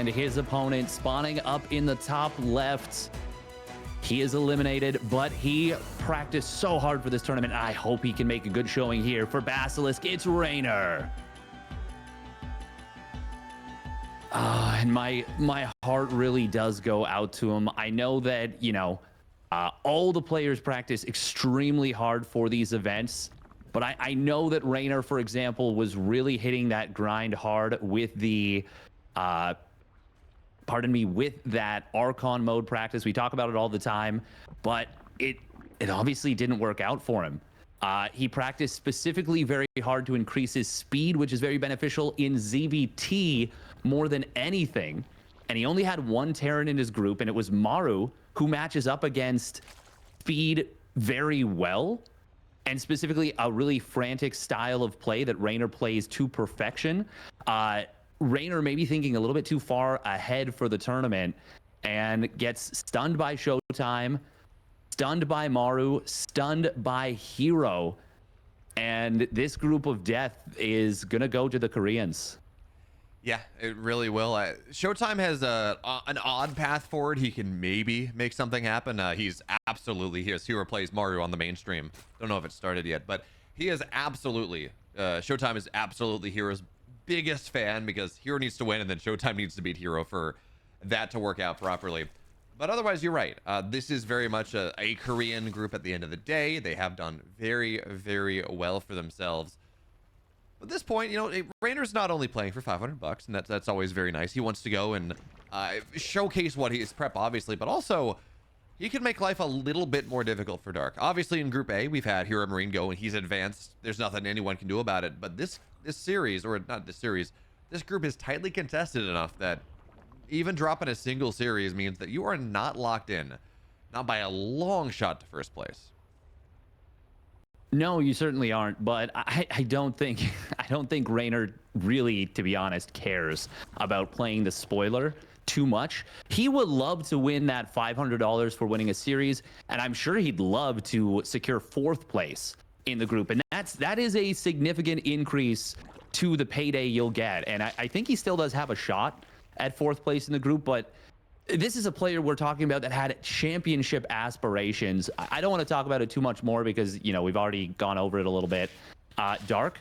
and his opponent spawning up in the top left. He is eliminated, but he practiced so hard for this tournament. I hope he can make a good showing here. For Basilisk, it's Reynor. And my heart really does go out to him. I know that, you know, all the players practice extremely hard for these events, but I know that Reynor, for example, was really hitting that grind hard with the, with that Archon mode practice. We talk about it all the time, but it obviously didn't work out for him. He practiced specifically very hard to increase his speed, which is very beneficial in ZVT more than anything. And he only had one Terran in his group, and it was Maru, who matches up against speed very well, and specifically a really frantic style of play that Reynor plays to perfection. Reynor maybe thinking a little bit too far ahead for the tournament and gets stunned by Showtime, stunned by Maru, stunned by Hero. And this group of death is going to go to the Koreans. Yeah, it really will. Showtime has an odd path forward. He can maybe make something happen. He's absolutely Hero plays Mario on the mainstream. Don't know if it started yet, but he is absolutely Showtime is absolutely Hero's biggest fan, because Hero needs to win and then Showtime needs to beat Hero for that to work out properly. But otherwise, you're right. This is very much a Korean group at the end of the day. They have done very, very well for themselves. At this point, you know, Reynor's not only playing for $500, and that's always very nice. He wants to go and showcase what his prep, obviously, but also he can make life a little bit more difficult for Dark. Obviously, in Group A, we've had Hero Marine go, and he's advanced. There's nothing anyone can do about it. But this series, or not this series, this group is tightly contested enough that even dropping a single series means that you are not locked in, not by a long shot to first place. No, you certainly aren't, but I don't think Reynor really, to be honest, cares about playing the spoiler too much. He would love to win that $500 for winning a series, and I'm sure he'd love to secure 4th place in the group, and that is a significant increase to the payday you'll get. And I think he still does have a shot at 4th place in the group, but this is a player we're talking about that had championship aspirations. I don't want to talk about it too much more because, you know, we've already gone over it a little bit. Dark,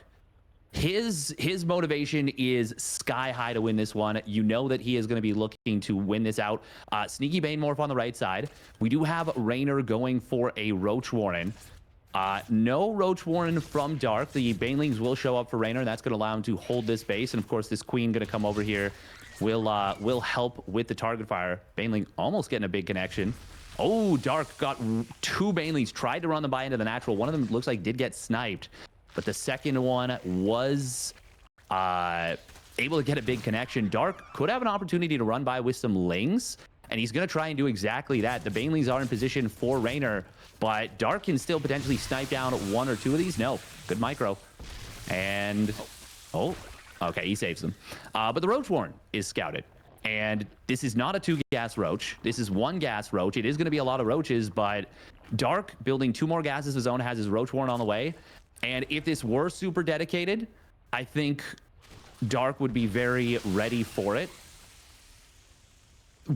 his motivation is sky high to win this one. You know that he is going to be looking to win this out. Sneaky Bane Morph on the right side. We do have Reynor going for a Roach Warren. No Roach Warren from Dark. The Banelings will show up for Reynor, and that's going to allow him to hold this base. And of course, this Queen going to come over here. Will help with the target fire. Baneling almost getting a big connection. Oh, Dark got 2 Banelings, tried to run them by into the natural. One of them looks like did get sniped, but the second one was able to get a big connection. Dark could have an opportunity to run by with some Lings, and he's going to try and do exactly that. The Banelings are in position for Reynor, but Dark can still potentially snipe down 1 or 2 of these. No, good micro. And, okay, he saves them. But the Roach Warren is scouted. And this is not a 2-gas Roach. This is 1 gas Roach. It is going to be a lot of Roaches, but Dark building 2 more gases of his own, has his Roach Warren on the way. And if this were super dedicated, I think Dark would be very ready for it.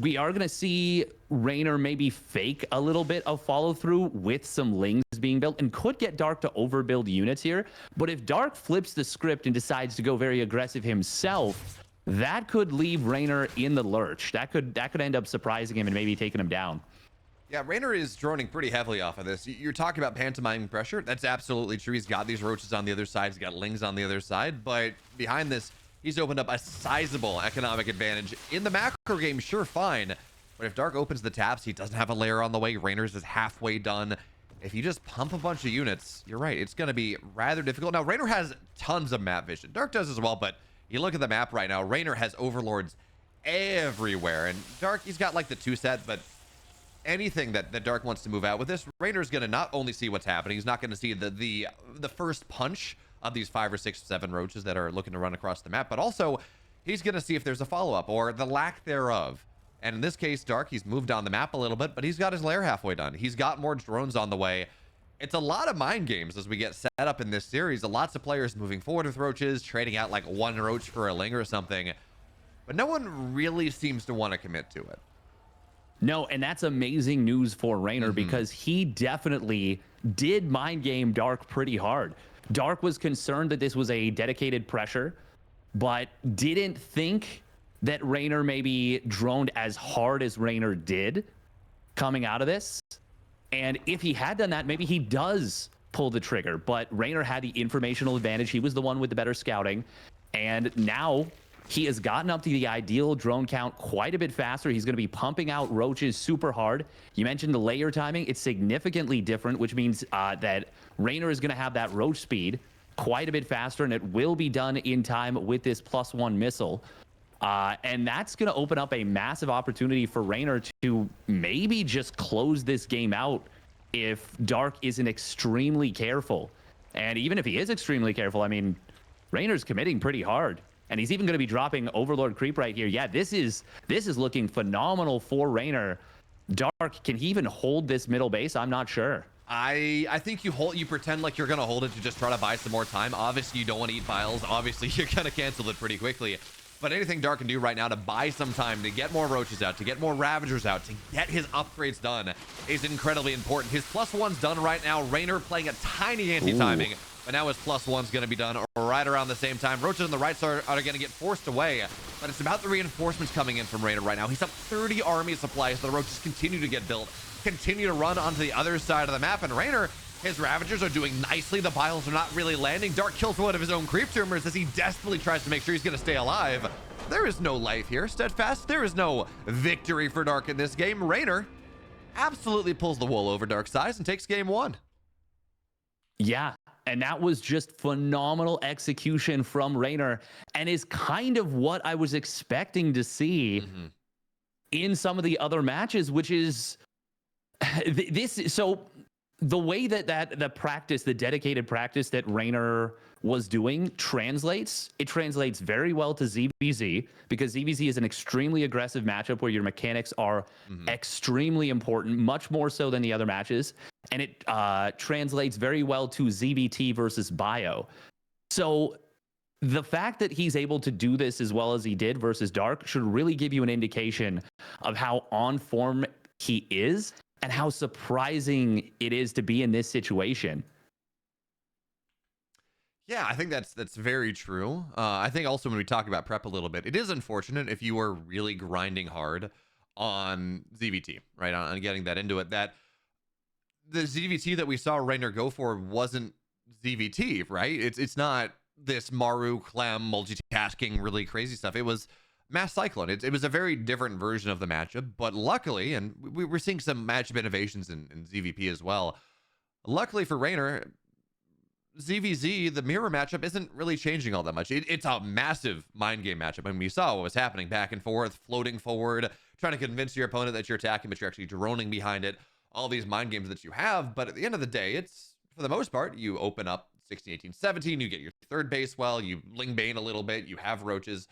We are going to see Reynor maybe fake a little bit of follow through with some Lings being built, and could get Dark to overbuild units here. But if Dark flips the script and decides to go very aggressive himself, that could leave Reynor in the lurch. That could end up surprising him and maybe taking him down. Yeah, Reynor is droning pretty heavily off of this. You're talking about pantomiming pressure. That's absolutely true. He's got these Roaches on the other side. He's got Lings on the other side. But behind this, he's opened up a sizable economic advantage. In the macro game, sure, fine. But if Dark opens the taps, he doesn't have a layer on the way. Reynor's is halfway done. If you just pump a bunch of units, you're right, it's going to be rather difficult. Now, Reynor has tons of map vision. Dark does as well, but you look at the map right now, Reynor has overlords everywhere. And Dark, he's got like the 2 set, but anything that Dark wants to move out with this, Reynor's going to not only see what's happening, he's not going to see the first punch of these 5 or 6 or 7 Roaches that are looking to run across the map, but also he's going to see if there's a follow-up or the lack thereof. And in this case, Dark, he's moved on the map a little bit, but he's got his lair halfway done. He's got more drones on the way. It's a lot of mind games as we get set up in this series. Lots of players moving forward with Roaches, trading out like 1 Roach for a Ling or something. but no one really seems to want to commit to it. No, and that's amazing news for Reynor because he definitely did mind game Dark pretty hard. Dark was concerned that this was a dedicated pressure, but didn't think that Reynor maybe droned as hard as Reynor did coming out of this. And if he had done that, maybe he does pull the trigger. But Reynor had the informational advantage. He was the one with the better scouting. And now he has gotten up to the ideal drone count quite a bit faster. He's going to be pumping out roaches super hard. You mentioned the layer timing. It's significantly different, which means that Reynor is going to have that roach speed quite a bit faster, and it will be done in time with this +1 missile. And that's going to open up a massive opportunity for Reynor to maybe just close this game out if Dark isn't extremely careful. And even if he is extremely careful, I mean, Reynor's committing pretty hard. And he's even going to be dropping Overlord Creep right here. Yeah, this is looking phenomenal for Reynor. Dark, can he even hold this middle base? I'm not sure. I think you pretend like you're going to hold it to just try to buy some more time. Obviously, you don't want to eat vials. Obviously, you're going to cancel it pretty quickly. But anything Dark can do right now to buy some time, to get more roaches out, to get more ravagers out, to get his upgrades done is incredibly important. His +1's done right now. Reynor playing a tiny anti-timing, but now his +1's going to be done right around the same time. Roaches on the right side are going to get forced away, but it's about the reinforcements coming in from Reynor right now. He's up 30 army supplies, so the roaches continue to get built, continue to run onto the other side of the map, and Reynor, his Ravagers are doing nicely. The Biles are not really landing. Dark kills one of his own creep tumors as he desperately tries to make sure he's going to stay alive. There is no life here, Steadfast. There is no victory for Dark in this game. Reynor absolutely pulls the wool over Dark's eyes and takes game 1. Yeah, and that was just phenomenal execution from Reynor and is kind of what I was expecting to see in some of the other matches, which is this. So the way that the practice, the dedicated practice that Reynor was doing translates very well to ZVZ, because ZVZ is an extremely aggressive matchup where your mechanics are extremely important, much more so than the other matches. And it translates very well to ZVT versus Bio. So the fact that he's able to do this as well as he did versus Dark should really give you an indication of how on form he is and how surprising it is to be in this situation. Yeah, I think that's very true. I think also when we talk about prep a little bit, it is unfortunate if you are really grinding hard on ZVT, right, on getting that into it, that the ZVT that we saw Reynor go for wasn't ZVT, right? It's not this Maru, Clem, multitasking, really crazy stuff. It was Mass Cyclone. It was a very different version of the matchup, but luckily, and we're seeing some matchup innovations in ZVP as well. Luckily for Reynor, ZVZ, the mirror matchup, isn't really changing all that much. It's a massive mind game matchup. I mean, we saw what was happening back and forth, floating forward, trying to convince your opponent that you're attacking, but you're actually droning behind it. All these mind games that you have, but at the end of the day, it's, for the most part, you open up 16, 18, 17, you get your third base well, you Ling Bane a little bit, you have roaches.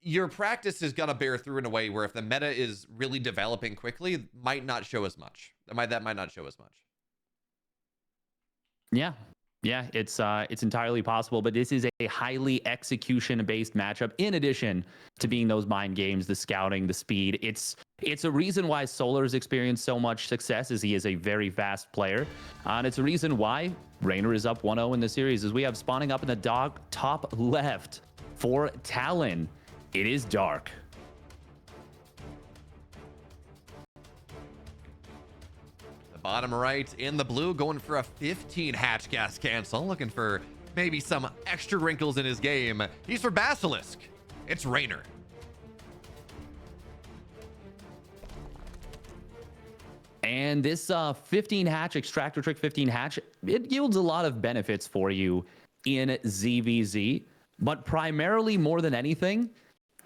Your practice is going to bear through in a way where if the meta is really developing quickly, it might not show as much. That might not show as much. Yeah, it's entirely possible, but this is a highly execution-based matchup. In addition to being those mind games, the scouting, the speed, it's a reason why Solar's experienced so much success, as he is a very fast player, and it's a reason why Reynor is up 1-0 in the series. As we have spawning up in the top left for Talon, it is Dark. Bottom right in the blue, going for a 15 hatch gas cancel, looking for maybe some extra wrinkles in his game. He's for Basilisk. It's Reynor. And this 15 hatch, Extractor Trick 15 hatch, it yields a lot of benefits for you in ZVZ, but primarily, more than anything,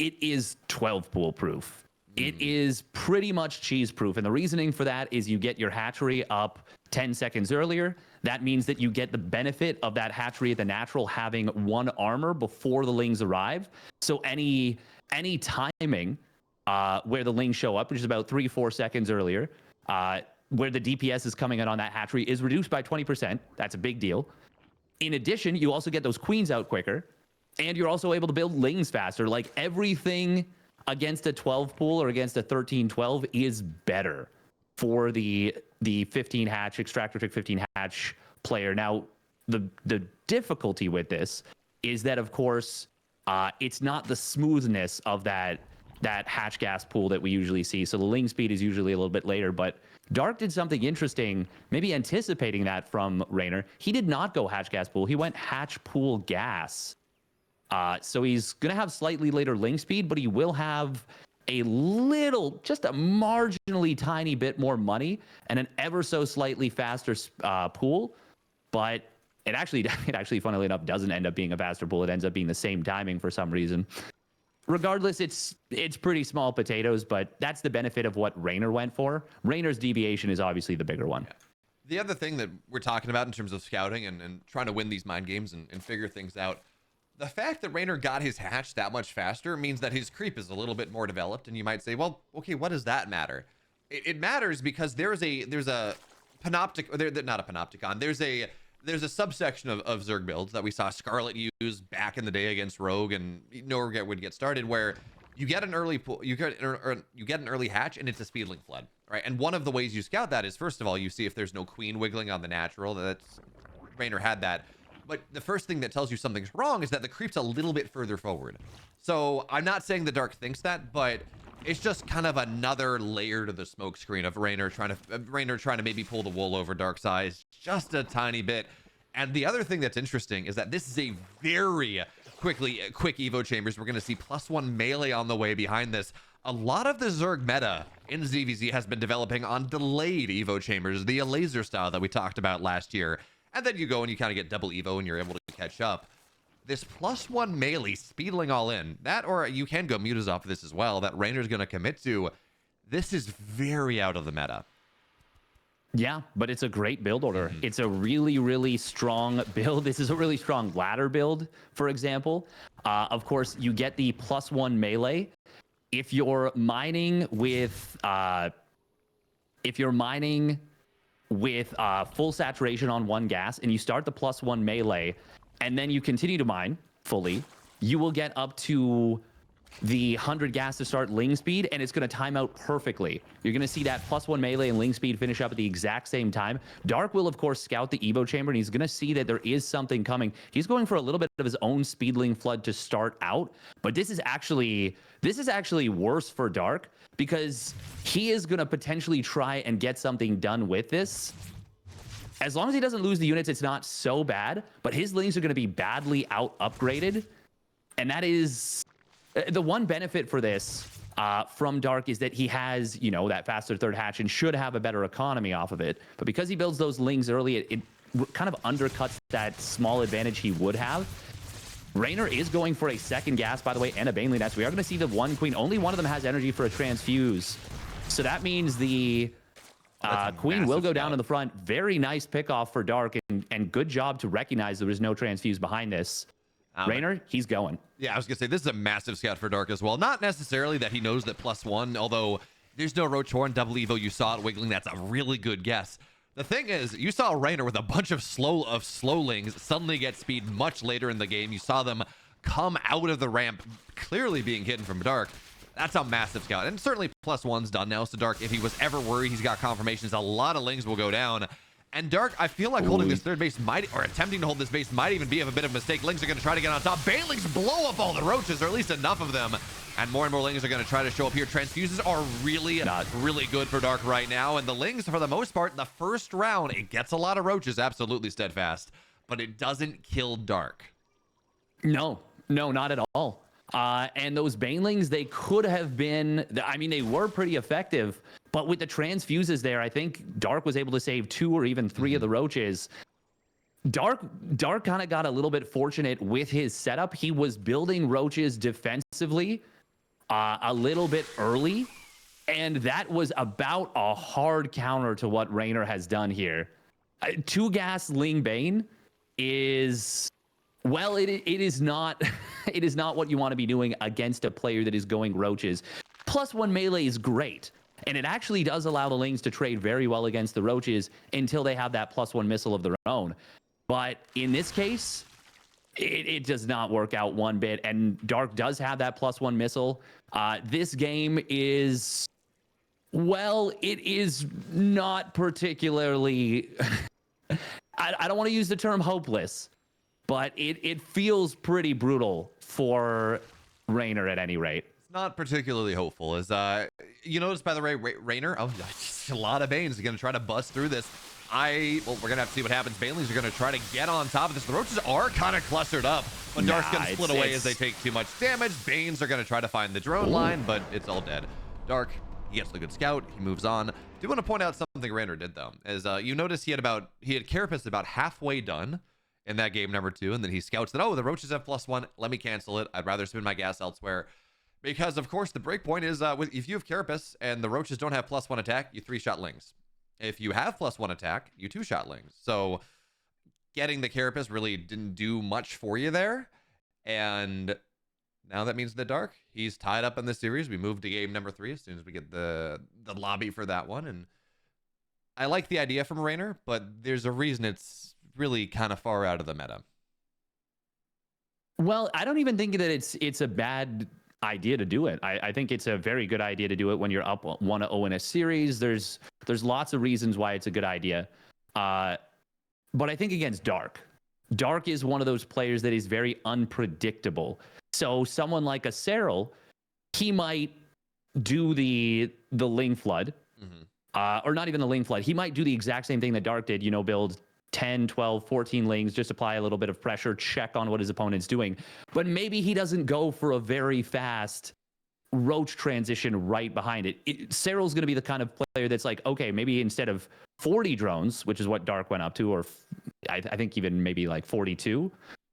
it is 12 pool proof. It is pretty much cheese proof. And the reasoning for that is you get your hatchery up 10 seconds earlier. That means that you get the benefit of that hatchery at the natural having 1 armor before the lings arrive. So any timing where the lings show up, which is about 3-4 seconds earlier, where the DPS is coming in on that hatchery, is reduced by 20%. That's a big deal. In addition, you also get those queens out quicker. And you're also able to build lings faster. Like everything against a 12 pool or against a 13-12 is better for the 15 hatch, extractor trick 15 hatch player. Now, the difficulty with this is that, of course, it's not the smoothness of that hatch gas pool that we usually see. So the ling speed is usually a little bit later, but Dark did something interesting, maybe anticipating that from Reynor. He did not go hatch gas pool. He went hatch pool gas. So he's going to have slightly later ling speed, but he will have a little, just a marginally tiny bit more money and an ever so slightly faster pool. But it actually, funnily enough, doesn't end up being a faster pool. It ends up being the same timing for some reason. Regardless, it's pretty small potatoes, but that's the benefit of what Reynor went for. Reynor's deviation is obviously the bigger one. Yeah. The other thing that we're talking about in terms of scouting and trying to win these mind games and figure things out, the fact that Reynor got his hatch that much faster means that his creep is a little bit more developed. And you might say, well, okay, what does that matter? It matters because there's a panoptic, or not a panopticon. There's a subsection of Zerg builds that we saw Scarlet use back in the day against Rogue and Norget would get started, where you get an early you get an early hatch and it's a speedling flood, right? And one of the ways you scout that is, first of all, you see if there's no queen wiggling on the natural. That's Reynor had that. But the first thing that tells you something's wrong is that the creep's a little bit further forward. So I'm not saying the Dark thinks that, but it's just kind of another layer to the smoke screen of Reynor trying to maybe pull the wool over Dark's eyes just a tiny bit. And the other thing that's interesting is that this is a very quick Evo chambers. We're going to see +1 melee on the way behind this. A lot of the Zerg meta in ZVZ has been developing on delayed Evo chambers, the laser style that we talked about last year. And then you go and you kind of get double Evo and you're able to catch up. This +1 melee speedling all in, that, or you can go mutas off of this as well, that Reynor's going to commit to. This is very out of the meta. Yeah, but it's a great build order. It's a really, really strong build. This is a really strong ladder build, for example. Of course, you get the +1 melee. If you're mining with full saturation on one gas and you start the +1 melee and then you continue to mine fully, you will get up to the 100 gas to start ling speed, and it's going to time out perfectly. You're going to see that +1 melee and ling speed finish up at the exact same time. Dark will, of course, scout the Evo chamber, and he's going to see that there is something coming. He's going for a little bit of his own speedling flood to start out, but this is actually worse for Dark because he is going to potentially try and get something done with this. As long as he doesn't lose the units, it's not so bad, but his lings are going to be badly out-upgraded, and that is... The one benefit for this from Dark is that he has, that faster third hatch and should have a better economy off of it. But because he builds those lings early, it kind of undercuts that small advantage he would have. Reynor is going for a second gas, by the way, and a Baneling Nest. We are going to see the one queen. Only one of them has energy for a transfuse. So that means the queen will go down in the front. Very nice pickoff for Dark, and good job to recognize there was no transfuse behind this. Reynor, he's going. Yeah, I was going to say, this is a massive scout for Dark as well. Not necessarily that he knows that +1, although there's no Roach Horn, double Evo, you saw it wiggling. That's a really good guess. The thing is, you saw Reynor with a bunch of slowlings suddenly get speed much later in the game. You saw them come out of the ramp, clearly being hidden from Dark. That's a massive scout. And certainly +1's done now, so Dark, if he was ever worried, he's got confirmations. A lot of lings will go down. And Dark, I feel like holding this third base or attempting to hold this base might even be a bit of a mistake. Lings are going to try to get on top. Banelings blow up all the roaches, or at least enough of them. And more Lings are going to try to show up here. Transfuses are really good for Dark right now. And the Lings, for the most part, the first round, it gets a lot of roaches, absolutely steadfast. But it doesn't kill Dark. No, not at all. And those Banelings, they could have been, they were pretty effective. But with the transfuses there, I think Dark was able to save 2 or even 3 of the roaches. Dark kind of got a little bit fortunate with his setup. He was building roaches defensively a little bit early, and that was about a hard counter to what Reynor has done here. 2 gas Ling Bane is... Well, it is not it is not what you want to be doing against a player that is going roaches. +1 melee is great. And it actually does allow the Lings to trade very well against the roaches until they have that +1 missile of their own. But in this case, it does not work out one bit. And Dark does have that +1 missile. This game is, well, it is not particularly, I don't want to use the term hopeless, but it feels pretty brutal for Reynor at any rate. It's not particularly hopeful. As you notice, by the way, Reynor, oh, a lot of Banes is going to try to bust through this. Well, we're gonna have to see what happens. Banelings are gonna try to get on top of this. The roaches are kind of clustered up, but Dark's gonna split away as they take too much damage. Banes are gonna try to find the drone line, but it's all dead. Dark, he gets the good scout. He moves on. Do want to point out something Reynor did though, as you notice he had Carapace about halfway done in that game number 2, and then he scouts that, oh, the roaches have +1. Let me cancel it. I'd rather spend my gas elsewhere. Because of course the breakpoint is if you have Carapace and the roaches don't have +1 attack, you 3-shot Lings. If you have +1 attack, you 2-shot Lings. So getting the Carapace really didn't do much for you there. And now that means the Dark, he's tied up in the series. We move to game number 3 as soon as we get the lobby for that one. And I like the idea from Reynor, but there's a reason it's really kind of far out of the meta. Well, I don't even think that it's a bad idea to do it. I think it's a very good idea to do it when you're up 1-0 in a series. There's lots of reasons why it's a good idea. But I think against Dark is one of those players that is very unpredictable. So someone like a Serral, he might do the Ling Flood, or not even the Ling Flood. He might do the exact same thing that Dark did, build 10, 12, 14 Lings, just apply a little bit of pressure, check on what his opponent's doing. But maybe he doesn't go for a very fast roach transition right behind it. Serral's going to be the kind of player that's like, okay, maybe instead of 40 drones, which is what Dark went up to, or I think even maybe like 42,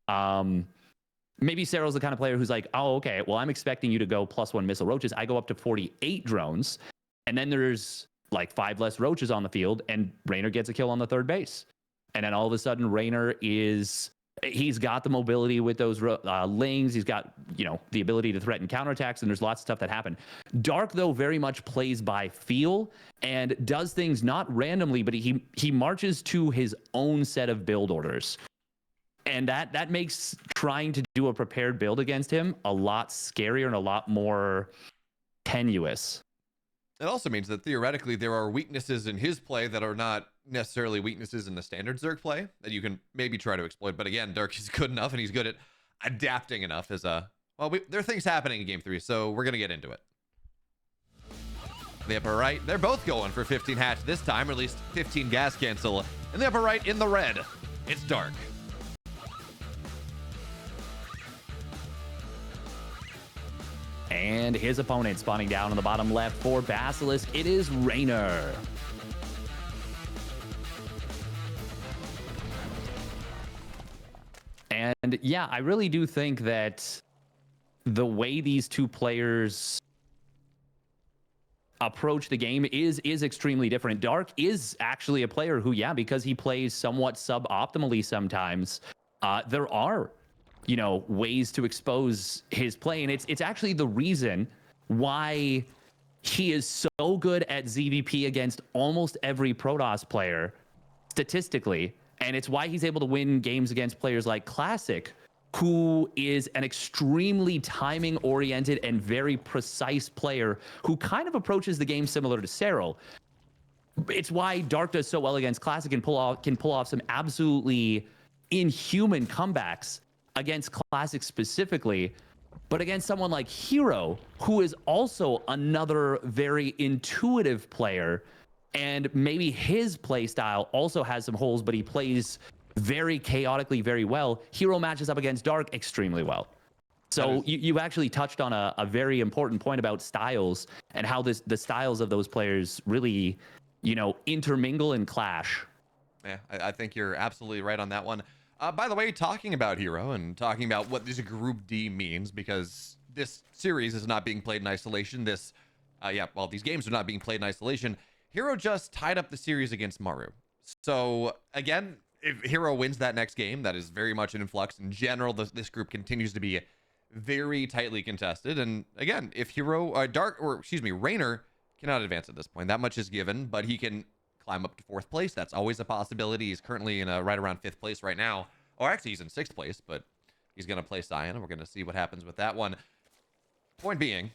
maybe Serral's the kind of player who's like, oh, okay, well, I'm expecting you to go +1 missile roaches. I go up to 48 drones, and then there's like 5 less roaches on the field, and Reynor gets a kill on the third base. And then all of a sudden, Reynor he's got the mobility with those Lings. He's got, the ability to threaten counterattacks, and there's lots of stuff that happen. Dark, though, very much plays by feel and does things not randomly, but he marches to his own set of build orders. And that makes trying to do a prepared build against him a lot scarier and a lot more tenuous. It also means that theoretically there are weaknesses in his play that are not necessarily weaknesses in the standard Zerg play that you can maybe try to exploit. But again, Dark is good enough and he's good at adapting enough as there are things happening in game 3, so we're going to get into it. The upper right, they're both going for 15 hatch this time, or at least 15 gas cancel. In the upper right, in the red, it's Dark. And his opponent spawning down on the bottom left for Basilisk, it is Reynor. And yeah, I really do think that the way these two players approach the game is extremely different. Dark is actually a player who, because he plays somewhat suboptimally sometimes, there are ways to expose his play. And it's actually the reason why he is so good at ZVP against almost every Protoss player statistically. And it's why he's able to win games against players like Classic, who is an extremely timing oriented and very precise player who kind of approaches the game similar to Serral. It's why Dark does so well against Classic and can pull off some absolutely inhuman comebacks against Classic specifically, but against someone like Hero, who is also another very intuitive player, and maybe his play style also has some holes, but he plays very chaotically very well. Hero matches up against Dark extremely well. So you actually touched on a very important point about styles and how the styles of those players really, intermingle and clash. Yeah, I think you're absolutely right on that one. By the way, talking about Hero and talking about what this Group D means, because this series is not being played in isolation. These games are not being played in isolation. Hero just tied up the series against Maru. So again, if Hero wins that next game, that is very much in flux. In general, this group continues to be very tightly contested. And again, if Reynor cannot advance at this point, that much is given, but he can climb up to 4th place. That's always a possibility. He's currently in right around 5th place right now. Or actually, he's in 6th place, but He's going to play Cyan, and we're going to see what happens with that one. Point being,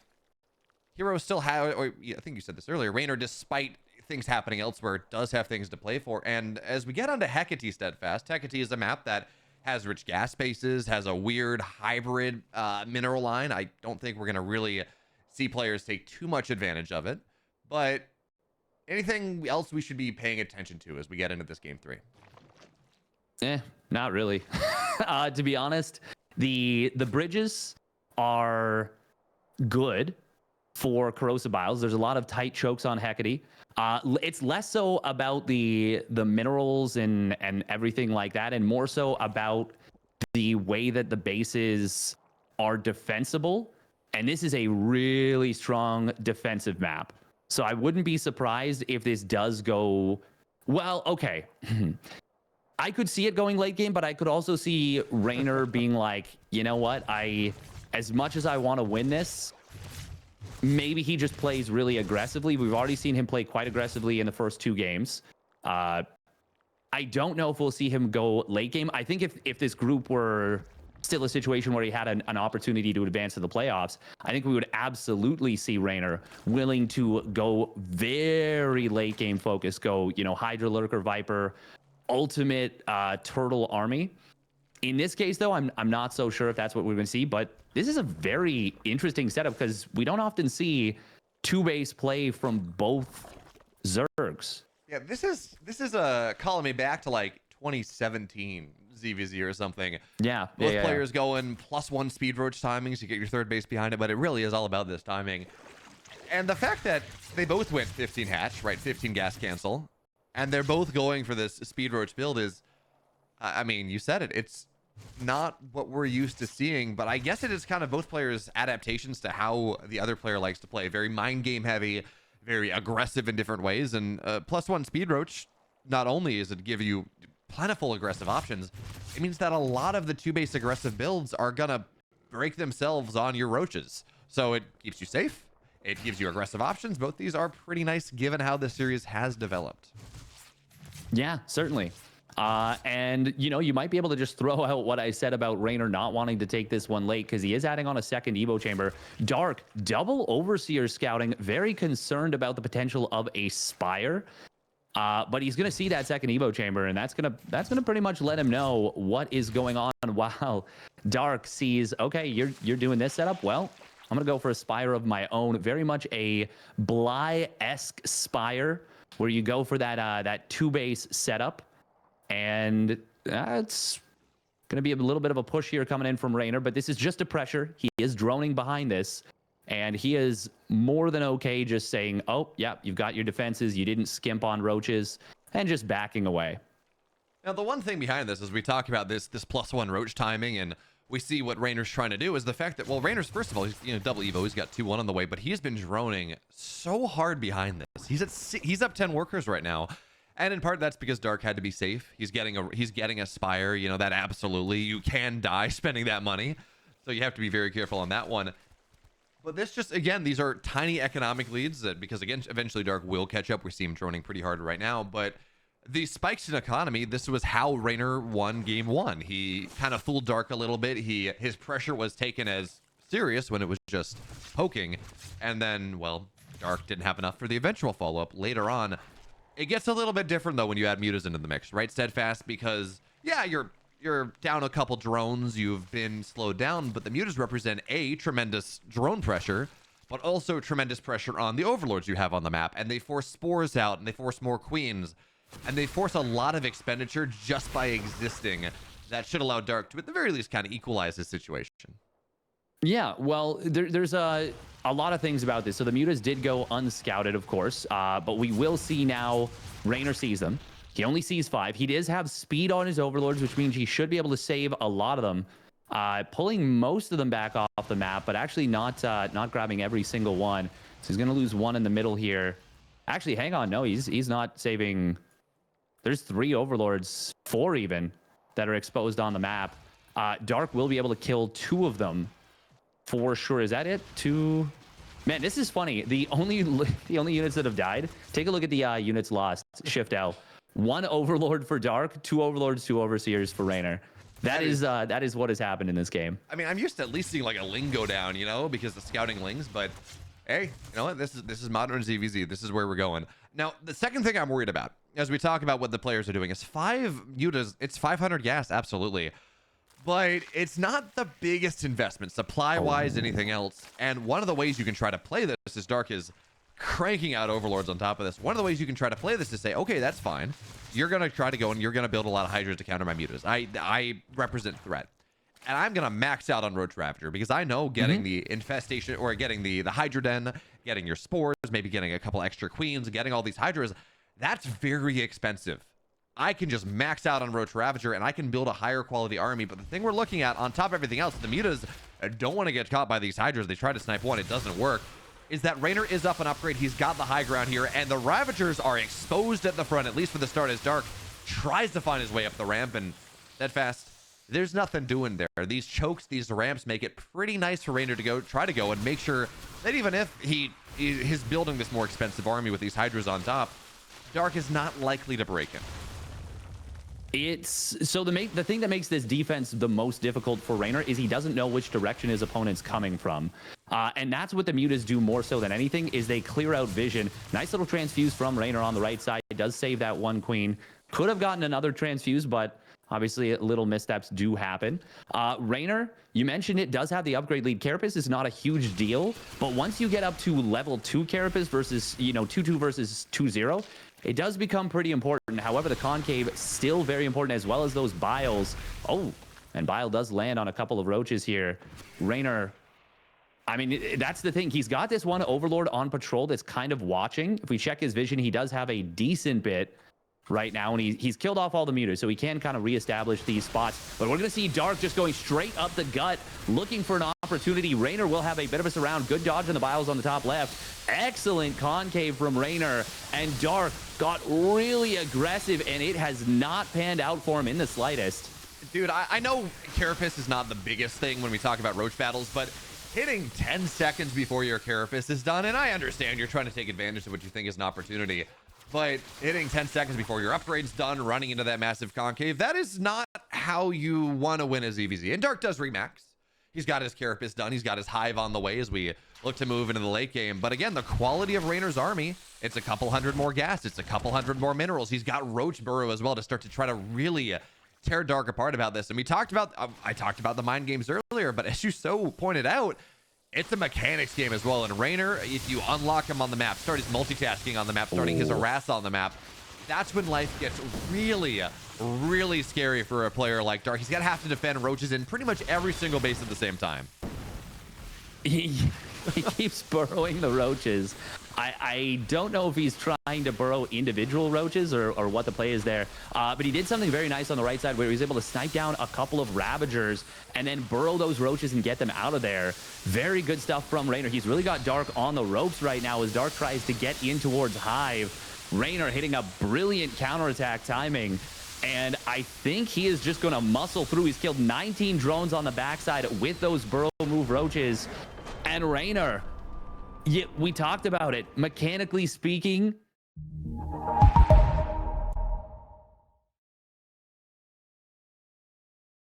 Hero still have, or I think you said this earlier, Reynor, despite things happening elsewhere, does have things to play for. And as we get onto Hecate Steadfast, Hecate is a map that has rich gas spaces, has a weird hybrid mineral line. I don't think we're going to really see players take too much advantage of it. But anything else we should be paying attention to as we get into this game 3? Not really. To be honest, the bridges are good for corrosive biles. There's a lot of tight chokes on Hecate. It's less so about the minerals and everything like that, and more so about the way that the bases are defensible. And this is a really strong defensive map. So I wouldn't be surprised if this does go well. Okay. I could see it going late game, but I could also see Reynor being like, you know what? As much as I want to win this, maybe he just plays really aggressively. We've already seen him play quite aggressively in the first 2 games. I don't know if we'll see him go late game. I think if this group were still a situation where he had an opportunity to advance to the playoffs, I think we would absolutely see Reynor willing to go very late game focus, go, Hydra, Lurker, Viper, ultimate turtle army. In this case, though, I'm not so sure if that's what we're going to see, but this is a very interesting setup because we don't often see 2-base play from both Zergs. Yeah, this is calling me back to like 2017 ZVZ or something. Yeah. Both players going +1 speed roach timings, you get your third base behind it, but it really is all about this timing. And the fact that they both went 15 hatch, right? 15 gas cancel. And they're both going for this speed roach build is, I mean, you said it. It's not what we're used to seeing, but I guess it is kind of both players' adaptations to how the other player likes to play. Very mind game heavy, very aggressive in different ways. And +1 speed roach, not only is it give you plentiful aggressive options, it means that a lot of the 2-base aggressive builds are going to break themselves on your roaches. So it keeps you safe. It gives you aggressive options. Both these are pretty nice given how the series has developed. Yeah, certainly. And, you might be able to just throw out what I said about Reynor not wanting to take this one late because he is adding on a second Evo chamber. Dark, double Overseer scouting, very concerned about the potential of a Spire. But he's going to see that second Evo chamber, and that's gonna pretty much let him know what is going on while Dark sees, okay, you're doing this setup? Well, I'm going to go for a Spire of my own. Very much a Bly-esque Spire, where you go for that 2-base setup, and it's going to be a little bit of a push here coming in from Reynor, but this is just a pressure. He is droning behind this, and he is more than okay just saying, oh, yeah, you've got your defenses, you didn't skimp on roaches, and just backing away. Now, the one thing behind this, as we talk about this +1 roach timing, and we see what Reynor's trying to do, is the fact that, well, Reynor's, first of all, he's double Evo, he's got 2-1 on the way, but he's been droning so hard behind this. He's up 10 workers right now, and in part that's because Dark had to be safe. He's getting a Spire, that absolutely you can die spending that money, so you have to be very careful on that one. But this just, again, these are tiny economic leads that, because again, eventually Dark will catch up. We see him droning pretty hard right now, but these spikes in economy, this was how Reynor won game 1. He kind of fooled Dark a little bit. His pressure was taken as serious when it was just poking, and then, well, Dark didn't have enough for the eventual follow-up later on. It gets a little bit different though when you add mutas into the mix, right, Steadfast? Because yeah, you're down a couple drones, you've been slowed down, but the mutas represent tremendous drone pressure, but also tremendous pressure on the overlords you have on the map, and they force spores out, and they force more queens, and they force a lot of expenditure just by existing. That should allow Dark to, at the very least, kind of equalize his situation. Yeah, well, there's a lot of things about this. So the mutas did go unscouted, of course, but we will see now Reynor sees them. He only sees 5. He does have speed on his overlords, which means he should be able to save a lot of them, pulling most of them back off the map, but actually not grabbing every single one. So he's going to lose 1 in the middle here. Actually, hang on. No, he's not saving. There's 3 overlords, 4 even, that are exposed on the map. Dark will be able to kill 2 of them for sure. Is that it? 2. Man, this is funny. The only units that have died. Take a look at the units lost. Shift L. 1 overlord for Dark, 2 overlords, 2 overseers for Reynor. That is what has happened in this game. I mean, I'm used to at least seeing like a ling go down, you know, because the scouting lings. But hey, you know what? This is modern ZVZ. This is where we're going. Now, the second thing I'm worried about, as we talk about what the players are doing, is 5 mutas. It's 500 gas, absolutely. But it's not the biggest investment, supply-wise, anything else. And one of the ways you can try to play this is Dark is cranking out overlords on top of this. One of the ways you can try to play this is say, okay, that's fine. You're going to try to go and you're going to build a lot of Hydras to counter my mutas. I represent threat. And I'm going to max out on Roach Ravager because I know getting the infestation or getting the Hydra Den, getting your spores, maybe getting a couple extra queens, getting all these Hydras, that's very expensive. I can just max out on Roach Ravager and I can build a higher quality army. But the thing we're looking at on top of everything else, the mutas don't want to get caught by these Hydras. They try to snipe one, it doesn't work. Is that Reynor is up an upgrade. He's got the high ground here, and the Ravagers are exposed at the front, at least for the start, as Dark tries to find his way up the ramp, and that fast, there's nothing doing there. These chokes, these ramps make it pretty nice for Reynor to try to go and make sure that even if he's building this more expensive army with these Hydras on top, Dark is not likely to break him. It's so the thing that makes this defense the most difficult for Reynor is he doesn't know which direction his opponent's coming from. And that's what the mutas do more so than anything, is they clear out vision. Nice little transfuse from Reynor on the right side. It does save that one queen. Could have gotten another transfuse, but obviously little missteps do happen. Reynor, you mentioned it, does have the upgrade lead. Carapace is not a huge deal, but once you get up to level 2 Carapace versus, 2-2 versus 2-0, it does become pretty important. However, the concave still very important, as well as those biles. Oh, and bile does land on a couple of roaches here. Reynor, I mean, that's the thing. He's got this one overlord on patrol that's kind of watching. If we check his vision, he does have a decent bit right now, and he's killed off all the mutas, so he can kind of reestablish these spots. But we're going to see Dark just going straight up the gut, looking for an opportunity. Reynor will have a bit of a surround. Good dodge on the biles on the top left. Excellent concave from Reynor, and Dark got really aggressive, and it has not panned out for him in the slightest. Dude, I know Carapace is not the biggest thing when we talk about Roach battles, but hitting 10 seconds before your Carapace is done, and I understand you're trying to take advantage of what you think is an opportunity, but hitting 10 seconds before your upgrade's done, running into that massive concave, that is not how you want to win a ZVZ. And Dark does remax. He's got his Carapace done. He's got his Hive on the way as we look to move into the late game. But again, the quality of Reynor's army, it's a couple hundred more gas. It's a couple hundred more minerals. He's got Roach Burrow as well to start to try to really tear Dark apart about this. And we talked about, I talked about the mind games earlier, but as you so pointed out, it's a mechanics game as well. And Reynor, if you unlock him on the map, start his multitasking on the map, starting his harass on the map, that's when life gets really, really scary for a player like Dark. He's got to have to defend roaches in pretty much every single base at the same time. He keeps burrowing the roaches. I don't know if he's trying to burrow individual roaches or what the play is there, but he did something very nice on the right side where he was able to snipe down a couple of Ravagers and then burrow those roaches and get them out of there. Very good stuff from Reynor. He's really got Dark on the ropes right now as Dark tries to get in towards Hive. Reynor hitting a brilliant counterattack timing, and I think he is just going to muscle through. He's killed 19 drones on the backside with those burrow move roaches. And Reynor, yeah, we talked about it. Mechanically speaking,